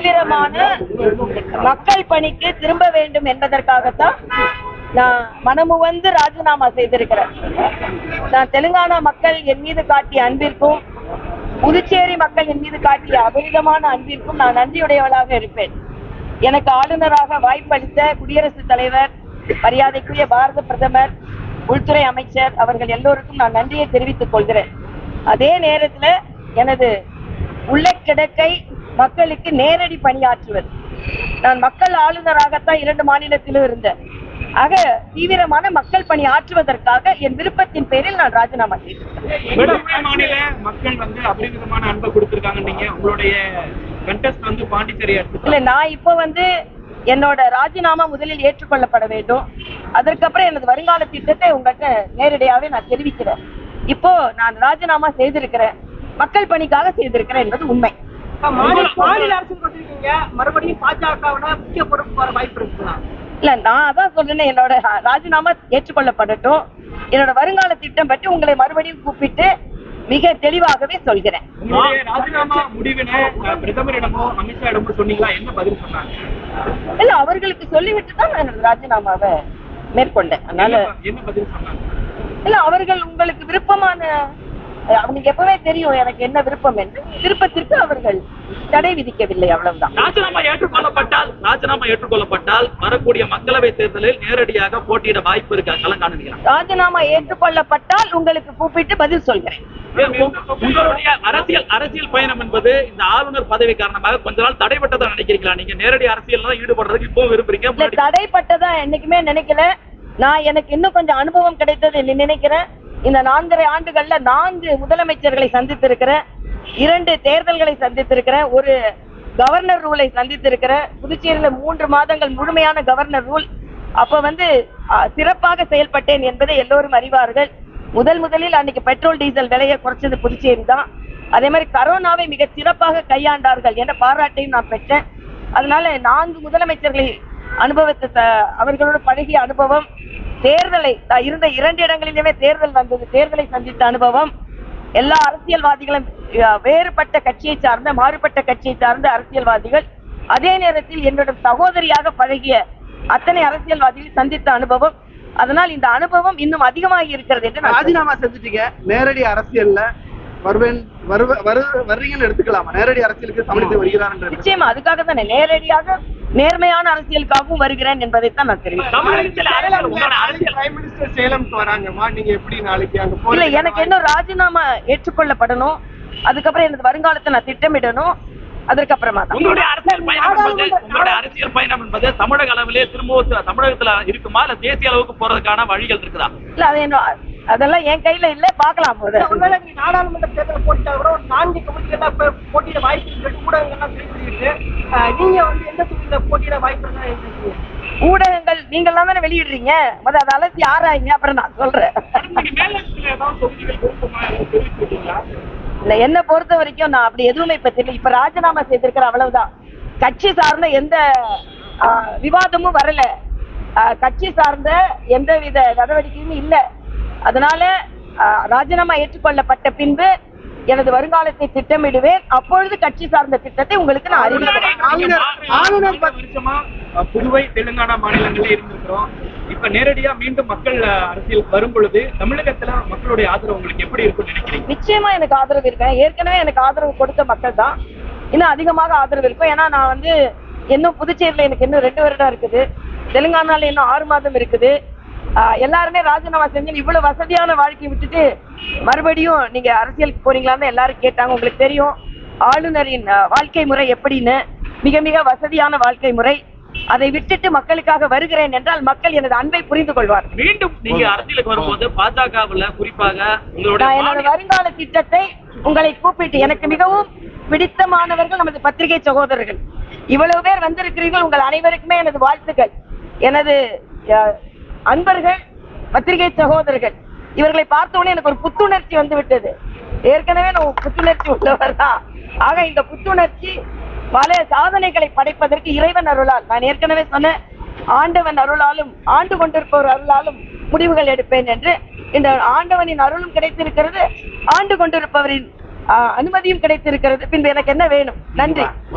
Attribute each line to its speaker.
Speaker 1: தீவிரமான மக்கள் பணிக்கு திரும்ப வேண்டும் என்பதற்காகத்தான் நான் மனமுவந்து ராஜினாமா செய்திருக்கிறேன். நான் தெலுங்கானா மக்கள் என் மீது காட்டிய அன்பிற்கும் புதுச்சேரி மக்கள் என் மீது காட்டிய அபரிதமான அன்பிற்கும் நான் நன்றியுடையவளாக இருப்பேன். எனக்கு ஆளுநராக வாய்ப்பளித்த குடியரசுத் தலைவர், மரியாதைக்குரிய பாரத பிரதமர், உள்துறை அமைச்சர் அவர்கள் எல்லோருக்கும் நான் நன்றியை தெரிவித்துக் கொள்கிறேன். அதே நேரத்தில் எனது உள்ள கிடக்கை மக்களுக்கு நேரடி பணியாற்றுவது. நான் மக்கள் ஆளுநராகத்தான் 2 மாநிலத்திலும் இருந்தேன். ஆக தீவிரமான மக்கள் பணி ஆற்றுவதற்காக என் விருப்பத்தின் பேரில் நான் ராஜினாமா செய்தேன்.
Speaker 2: மாநில மக்கள் அபரிமிதமான அன்பை கொடுத்திருக்காங்க. நீங்க உங்களுடைய கண்டெஸ்ட் பாண்டிச்சேரி
Speaker 1: இல்ல, நான் இப்ப என்னோட ராஜினாமா முதலில் ஏற்றுக்கொள்ளப்பட வேண்டும். அதற்கப்புறம் எனது வருங்கால திட்டத்தை உங்கள்கிட்ட நேரடியாவே நான் தெரிவிக்கிறேன். இப்போ நான் ராஜினாமா செய்திருக்கிறேன், மக்கள் பணிக்காக செய்திருக்கிறேன் என்பது உண்மை.
Speaker 3: மாநில அரசு மறுபடியும் பாஜகவோட முக்கிய பொறுப்பு வர வாய்ப்பு இருக்குங்களா?
Speaker 1: இல்ல, நான் அதான் சொல்றேன், என்னோட ராஜினாமா ஏற்றுக்கொள்ளப்படட்டும். என்னோட வருங்கால திட்டம் பற்றி உங்களை மறுபடியும் கூப்பிட்டு மிக தெளிவாகவே சொல்கிறேன்.
Speaker 2: ராஜினாமா முடிவினை பிரதமரிடமோ அமித்ஷா இடமோ சொன்னீங்களா? என்ன பதில் சொன்னாங்க?
Speaker 1: இல்ல, அவர்களுக்கு சொல்லிவிட்டு தான் நான் என்னோட ராஜினாமாவை மேற்கொண்டேன். அதனால
Speaker 2: என்ன பதில் சொன்னாங்க?
Speaker 1: இல்ல, அவர்கள் உங்களுக்கு விருப்பமான, அவங்களுக்கு எப்பவே தெரியும் எனக்கு என்ன விருப்பம் என்று, விருப்பத்திற்கு அவர்கள் தடை விதிக்கவில்லை, அவ்வளவுதான்.
Speaker 2: ராஜினாமா ஏற்றுக்கொள்ளப்பட்டால் வரக்கூடிய மக்களவை தேர்தலில் நேரடியாக போட்டியிட வாய்ப்பு இருக்கா?
Speaker 1: ராஜினாமா ஏற்றுக்கொள்ளப்பட்டால் உங்களுக்கு கூப்பிட்டு பதில் சொல்கிறேன்.
Speaker 2: உங்களுடைய அரசியல் பயணம் என்பது இந்த ஆளுநர் பதவி காரணமாக கொஞ்ச நாள் தடைப்பட்டதா நினைக்கிறீங்களா? நீங்க நேரடி அரசியல் தான் ஈடுபடுறதுக்கு இப்போ விரும்புறீங்க?
Speaker 1: தடைப்பட்டதா என்னைக்குமே நினைக்கல. நான் எனக்கு இன்னும் கொஞ்சம் அனுபவம் கிடைத்தது நினைக்கிறேன். இந்த 4.5 ஆண்டுகள்ல 4 முதலமைச்சர்களை சந்தித்திருக்கிறேன், 2 தேர்தல்களை சந்தித்திருக்கிறேன், ஒரு கவர்னர் ரூலை சந்தித்திருக்கிறேன். புதுச்சேரியில 3 மாதங்கள் முழுமையான கவர்னர் ரூல். அப்ப சிறப்பாக செயல்பட்டேன் என்பதை எல்லோரும் அறிவார்கள். முதலில் அன்னைக்கு பெட்ரோல் டீசல் விலையை குறைச்சது புதுச்சேரி தான். அதே மாதிரி கரோனாவை மிக சிறப்பாக கையாண்டார்கள் என்ற பாராட்டையும் நான் பெற்றேன். அதனால 4 முதலமைச்சர்களை அனுபவத்தை, அவர்களோடு பழகிய அனுபவம், தேர்தலை இருந்த 2 இடங்களிலுமே தேர்தல் வந்தது, தேர்தலை சந்தித்த அனுபவம், எல்லா அரசியல்வாதிகளும் வேறுபட்ட கட்சியை சார்ந்த, மாறுபட்ட கட்சியை சார்ந்த அரசியல்வாதிகள், அதே நேரத்தில் என்னுடைய சகோதரியாக பழகிய அத்தனை அரசியல்வாதிகள் சந்தித்த அனுபவம். அதனால் இந்த அனுபவம் இன்னும் அதிகமாகி இருக்கிறது என்று.
Speaker 4: ராஜினாமா செஞ்சுட்டீங்க, நேரடி அரசியல்ல வர்றீங்கன்னு எடுத்துக்கலாமா? நேரடி அரசியலுக்கு தமிழகத்தில் வருகிறார்.
Speaker 1: நிச்சயமா, அதுக்காக தானே நேரடியாக நேர்மையான அரசியலுக்காகவும் வருகிறேன் என்பதைத்தான் நான் தெரிவிக்கிறேன். இல்ல, எனக்கு இன்னும் ராஜினாமா ஏற்றுக்கொள்ளப்படணும். அதுக்கப்புறம் எனது வருங்காலத்தை நான் திட்டமிடணும். அதற்கப்புறமா தான்
Speaker 2: உங்களுடைய அரசியல் பயணம் என்பது தமிழக அளவிலே திரும்ப தமிழகத்துல இருக்குமா, இல்ல தேசிய அளவுக்கு போறதுக்கான வழிகள் இருக்குதா?
Speaker 1: இல்ல, அதெல்லாம் என் கையில இல்ல, பாக்கலாம்.
Speaker 3: நாடாளுமன்ற தேர்தல் போட்டியிட கூட ஒரு 4 தொகுதிகள்ல போட்டியிட வாய்ப்பு ஊடகங்கள்லாம் வெளியிட்டு, நீங்க எந்த தொகுதியில போட்டியிட வாய்ப்பு?
Speaker 1: ஊடகங்கள் நீங்க எல்லாம் தானே வெளியிடுறீங்க, அதை அலசி ஆராய்ங்க, அப்புறம் நான் சொல்றேன். இல்ல, என்ன பொறுத்த வரைக்கும் நான் அப்படி எதுவுமே இப்ப தெரியல. இப்ப ராஜினாமா செய்திருக்கிற, அவ்வளவுதான். கட்சி சார்ந்த எந்த விவாதமும் வரல, கட்சி சார்ந்த எந்தவித நடவடிக்கையும் இல்ல. அதனால ராஜினாமா ஏற்றுக்கொள்ளப்பட்ட பின்பு எனது வருங்காலத்தை திட்டமிடுவேன். அப்பொழுது கட்சி சார்ந்த திட்டத்தை உங்களுக்கு நான் அறிவிக்கிறேன்.
Speaker 2: புதுவை, தெலுங்கானா மாநிலங்களே இருந்திருக்கிறோம். இப்ப நேரடியா மீண்டும் மக்கள் அரசியல் வரும் பொழுது தமிழகத்துல மக்களுடைய ஆதரவு உங்களுக்கு எப்படி இருக்கும் நினைக்கிறீங்க?
Speaker 1: நிச்சயமா எனக்கு ஆதரவு இருக்கேன். ஏற்கனவே எனக்கு ஆதரவு கொடுத்த மக்கள் தான், இன்னும் அதிகமாக ஆதரவு இருக்கும். ஏன்னா நான் இன்னும் புதுச்சேரியில எனக்கு இன்னும் 2 வருடம் இருக்குது, தெலுங்கானால இன்னும் 6 மாதம் இருக்குது. எல்லாருமே ராஜினாமா செஞ்சு இவ்வளவு வசதியான வாழ்க்கையை விட்டுட்டு மறுபடியும் நீங்க அரசியலுக்கு போறீங்களான்னு எல்லாரும் கேட்டாங்க. உங்களுக்கு தெரியும் ஆளுநரின் வாழ்க்கை முறை எப்படின்னு, மிக மிக வசதியான வாழ்க்கை முறை. அதை விட்டுட்டு மக்களுக்காக வருகிறேன் என்றால் மக்கள் எனது அன்பை புரிந்து கொள்வார்.
Speaker 2: மீண்டும் நீங்க அரசியலுக்கு வரும்போது பாஜகவுல குறிப்பாக
Speaker 1: என்னோட வருங்கால திட்டத்தை உங்களை கூப்பிட்டு, எனக்கு மிகவும் பிடித்தமானவர்கள் நமது பத்திரிகை சகோதரர்கள், இவ்வளவு பேர் வந்திருக்கிறீர்கள், உங்கள் அனைவருக்குமே எனது வாழ்த்துக்கள். எனது அன்பர்கள், பத்திரிகை சகோதரர்கள், இவர்களை பார்த்தவுடனே எனக்கு ஒரு புத்துணர்ச்சி வந்து விட்டது. ஏற்கனவே நான் புத்துணர்ச்சி உள்ளவர் தான். ஆக இந்த புத்துணர்ச்சி பல சாதனைகளை படைப்பதற்கு இறைவன் அருளால், நான் ஏற்கனவே சொன்ன ஆண்டவன் அருளாலும் ஆண்டு கொண்டிருப்பவர் அருளாலும் முடிவுகள் எடுப்பேன் என்று. இந்த ஆண்டவனின் அருளும் கிடைத்திருக்கிறது, ஆண்டு கொண்டிருப்பவரின் அனுமதியும் கிடைத்திருக்கிறது. பின்பு எனக்கு என்ன வேணும்? நன்றி.